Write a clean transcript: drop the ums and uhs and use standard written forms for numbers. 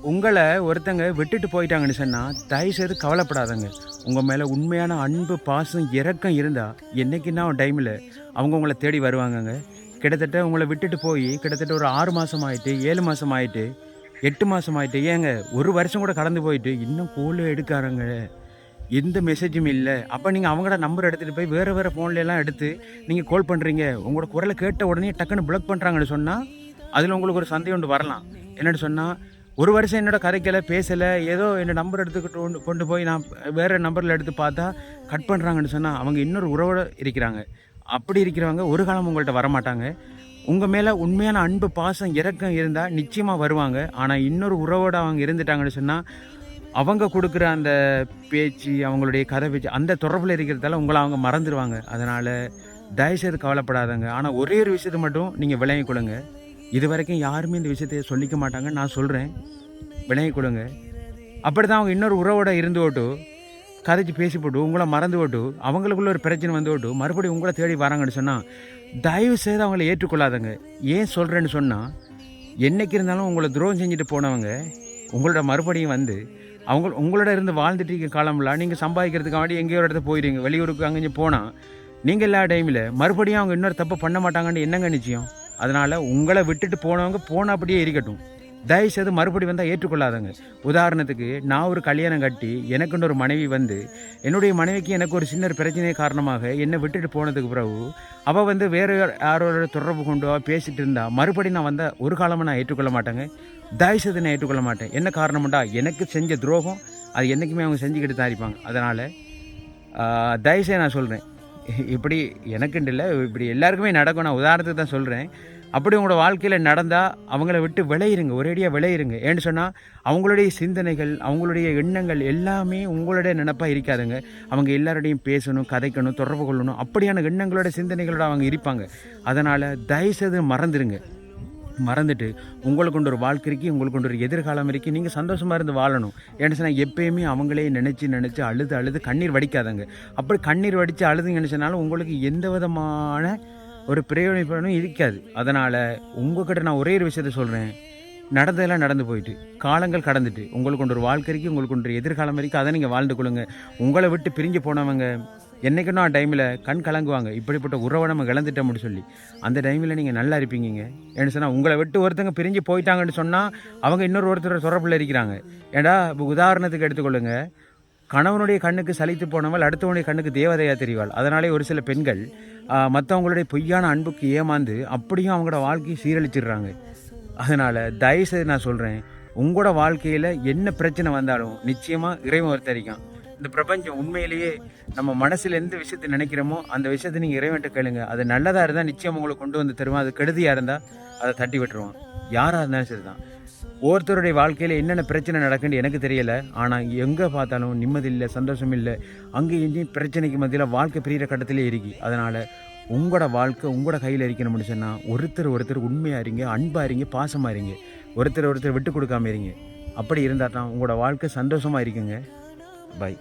உங்களை ஒருத்தங்க விட்டுட்டு போயிட்டாங்கன்னு சொன்னால் தயவுசெய்து கவலைப்படாதங்க. உங்கள் மேலே உண்மையான அன்பு, பாசம், இரக்கம் இருந்தால் என்றைக்குன்னா டைமில் அவங்க உங்களை தேடி வருவாங்கங்க. கிட்டத்தட்ட உங்களை விட்டுட்டு போய் கிட்டத்தட்ட ஒரு 6 மாதம் ஆகிட்டு, 7 மாதம் ஆகிட்டு, 8 மாதம் ஆகிட்டு, ஏங்க ஒரு வருஷம் கூட கடந்து போயிட்டு இன்னும் கோல் எடுக்காரங்க, எந்த மெசேஜும் இல்லை. அப்போ நீங்கள் அவங்களோட நம்பர் எடுத்துகிட்டு போய் வேறு வேறு ஃபோன்லாம் எடுத்து நீங்கள் கால் பண்ணுறீங்க. உங்களோட குரலை கேட்ட உடனே டக்குன்னு பிளாக் பண்ணுறாங்கன்னு சொன்னால் அதில் உங்களுக்கு ஒரு சந்தேகம் ஒன்று வரலாம். என்னென்னு சொன்னால், ஒரு வருஷம் என்னோடய கதைக்கலை, பேசலை, ஏதோ என்னோட நம்பர் எடுத்துக்கிட்டு கொண்டு போய் நான் வேறு நம்பரில் எடுத்து பார்த்தா கட் பண்ணுறாங்கன்னு சொன்னால் அவங்க இன்னொரு உறவோடு இருக்கிறாங்க. அப்படி இருக்கிறவங்க ஒரு காலம் உங்கள்கிட்ட வரமாட்டாங்க. உங்கள் மேலே உண்மையான அன்பு, பாசம், இரக்கம் இருந்தால் நிச்சயமாக வருவாங்க. ஆனால் இன்னொரு உறவோடு அவங்க இருந்துட்டாங்கன்னு சொன்னால் அவங்க கொடுக்குற அந்த பேச்சு, அவங்களுடைய கதை பேச்சு, அந்த தொடர்பில் இருக்கிறதால உங்களை அவங்க மறந்துடுவாங்க. அதனால் தயவுசெய்து கவலைப்படாதங்க. ஆனால் ஒரே ஒரு விஷயத்தை மட்டும் நீங்கள் விளங்கி கொடுங்க. இது வரைக்கும் யாருமே இந்த விஷயத்தை சொல்லிக்க மாட்டாங்க, நான் சொல்கிறேன், விளங்கி கொடுங்க. அப்படி தான் அவங்க இன்னொரு உறவோட இருந்து ஓட்டு கதைச்சி பேசி போட்டு உங்களை மறந்து ஓட்டு அவங்களுக்குள்ள ஒரு பிரச்சனை வந்து ஓட்டு மறுபடியும் உங்களை தேடி வராங்கன்னு சொன்னால் தயவு செய்து அவங்கள ஏற்றுக்கொள்ளாதங்க. ஏன் சொல்கிறேன்னு சொன்னால், என்றைக்கு இருந்தாலும் உங்களை துரோகம் செஞ்சுட்டு போனவங்க உங்களோட மறுபடியும் வந்து உங்களோட இருந்து வாழ்ந்துட்டு இருக்க காலம்லாம் நீங்கள் சம்பாதிக்கிறதுக்காண்டி எங்கேயோ இடத்துல போயிடுங்க, வெளியூருக்கு அங்கே போனால் நீங்கள் எல்லா டைமில் மறுபடியும் அவங்க இன்னொரு தப்பு பண்ண மாட்டாங்கன்னு என்னங்க நிச்சயம்? அதனால் உங்களை விட்டுட்டு போனவங்க போன அப்படியே இருக்கட்டும். தயவுசெய்து மறுபடி வந்தால் ஏற்றுக்கொள்ளாதங்க. உதாரணத்துக்கு, நான் ஒரு கல்யாணம் கட்டி எனக்குன்னு ஒரு மனைவி வந்து என்னுடைய மனைவிக்கு எனக்கு ஒரு சின்ன பிரச்சனை காரணமாக என்னை விட்டுட்டு போனதுக்கு பிறகு அவள் வந்து வேறு யாரோட தொடர்பு கொண்டு பேசிகிட்டு இருந்தா மறுபடி நான் வந்தால் ஒரு காலமாக நான் ஏற்றுக்கொள்ள மாட்டேங்க. தயவுசெய்து நான் ஏற்றுக்கொள்ள மாட்டேன். என்ன காரணம்டா, எனக்கு செஞ்ச துரோகம் அது என்றைக்குமே அவங்க செஞ்சுக்கிட்டு தான் இருப்பாங்க. அதனால் தயவுசெய்து நான் சொல்கிறேன், இப்படி எனக்குண்டு இல்லை, இப்படி எல்லாருக்குமே நடக்கும். நான் உதாரணத்துக்கு தான் சொல்கிறேன். அப்படி உங்களோட வாழ்க்கையில் நடந்தால் அவங்கள விட்டு விளையிருங்க, ஒரேடியாக விளையிருங்க. ஏன்னு சொன்னால் அவங்களுடைய சிந்தனைகள், அவங்களுடைய எண்ணங்கள் எல்லாமே உங்களுடைய நினைப்பாக இருக்காதுங்க. அவங்க எல்லாரோடையும் பேசணும், கதைக்கணும், தொடர்பு கொள்ளணும், அப்படியான எண்ணங்களோட சிந்தனைகளோட அவங்க இருப்பாங்க. அதனால் தயவுசெய்து மறந்துடுங்க. மறந்துட்டு உங்களுக்கு கொண்டு ஒரு வாழ்க்கை இருக்குது, உங்களுக்கு கொண்டு ஒரு எதிர்காலம் இருக்குது, நீங்கள் சந்தோஷமாக இருந்து வாழணும். ஏன்னு சொன்னால் எப்பயுமே அவங்களே நினச்சி அழுது கண்ணீர் வடிக்காதங்க. அப்படி கண்ணீர் வடித்து அழுதுங்கன்னு சொன்னாலும் உங்களுக்கு எந்த விதமான ஒரு பிரயோஜனம் இருக்காது. அதனால் உங்கள்கிட்ட நான் ஒரே ஒரு விஷயத்த சொல்கிறேன், நடந்ததெல்லாம் நடந்து போயிட்டு காலங்கள் கடந்துட்டு உங்களுக்கு கொண்டு ஒரு வாழ்க்கை இருக்குது, உங்களுக்கு கொண்டு எதிர்காலம் இருக்குது, அதை நீங்கள் வாழ்ந்து கொள்ளுங்க. உங்களை விட்டு பிரிஞ்சு போனவங்க என்றைக்குன்னா டைமில் கண் கலங்குவாங்க, இப்படிப்பட்ட உறவை நம்ம இழந்துட்டோம்னு சொல்லி. அந்த டைமில் நீங்கள் நல்லா இருப்பீங்க. ஏன்னு சொன்னால் உங்களை விட்டு ஒருத்தங்க பிரிஞ்சு போயிட்டாங்கன்னு சொன்னால் அவங்க ஒருத்தர் தொடர்பில் இருக்கிறாங்க. ஏண்டா இப்போ உதாரணத்துக்கு எடுத்துக்கொள்ளுங்க, கணவனுடைய கண்ணுக்கு சலித்து போனவள் அடுத்தவனுடைய கண்ணுக்கு தேவதையாக தெரிவாள். அதனாலே ஒரு சில பெண்கள் மற்றவங்களுடைய பொய்யான அன்புக்கு ஏமாந்து அப்படியும் அவங்களோட வாழ்க்கையை சீரழிச்சிடுறாங்க. அதனால் தயவுசெய்து நான் சொல்கிறேன், உங்களோட வாழ்க்கையில் என்ன பிரச்சனை வந்தாலும் நிச்சயமாக இறைவன் ஒருத்தரிக்கான். இந்த பிரபஞ்சம் உண்மையிலேயே நம்ம மனசில் எந்த விஷயத்தை நினைக்கிறோமோ அந்த விஷயத்தை நீங்கள் இறைவன்ட்ட கேளுங்க. அது நல்லதாக இருந்தால் நிச்சயம் உங்களை கொண்டு வந்து தருவான். அது கெடுதியாக இருந்தால் அதை தட்டி விட்டுருவான். யாராக இருந்தாலும் சரி தான். ஒவ்வொருத்தருடைய வாழ்க்கையில் என்னென்ன பிரச்சனை நடக்குன்னு எனக்கு தெரியலை, ஆனால் எங்கே பார்த்தாலும் நிம்மதி இல்லை, சந்தோஷம் இல்லை, அங்கே இங்கேயும் பிரச்சனைக்கு மத்தியில் வாழ்க்கை பிரிகிற கட்டத்திலே இருக்கு. அதனால் உங்களோட வாழ்க்கை உங்களோட கையில் இருக்கணும்னு சொன்னால் ஒருத்தர் உண்மையாக இருங்க, அன்பாக இருங்க, பாசமாக இருங்க, ஒருத்தர் விட்டு கொடுக்காம இருங்க. அப்படி இருந்தால் தான் உங்களோட வாழ்க்கை சந்தோஷமாக இருக்குங்க. பை.